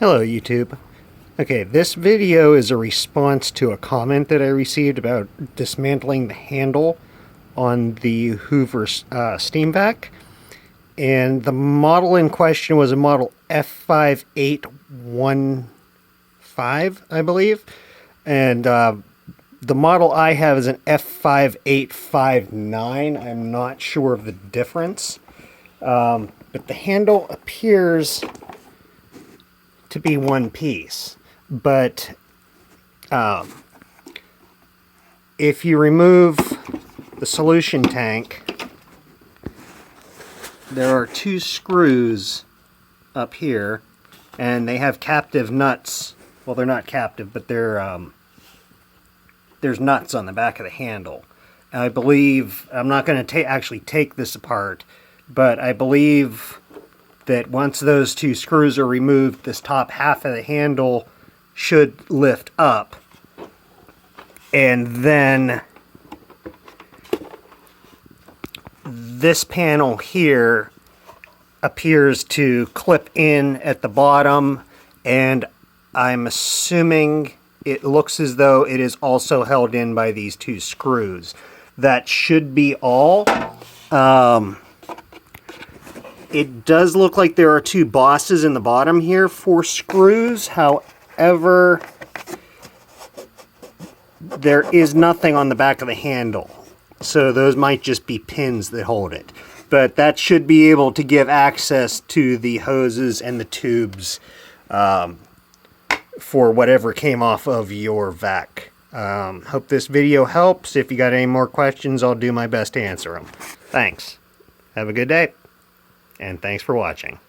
Hello YouTube. Okay, this video is a response to a comment that I received about dismantling the handle on the Hoover Steam Vac. And the model in question was a model F5815, I believe. And the model I have is an F5859. I'm not sure of the difference. But the handle appears to be one piece, but if you remove the solution tank, there are two screws up here, and they have captive nuts. Well, they're not captive, but they're there's nuts on the back of the handle. And I believe, I'm not going to actually take this apart, but I believe that once those two screws are removed, this top half of the handle should lift up. And then this panel here appears to clip in at the bottom, and I'm assuming it looks as though it is also held in by these two screws. That should be all. It does look like there are two bosses in the bottom here for screws. However, there is nothing on the back of the handle. So those might just be pins that hold it. But that should be able to give access to the hoses and the tubes for whatever came off of your vac. Hope this video helps. If you got any more questions, I'll do my best to answer them. Thanks. Have a good day. And thanks for watching.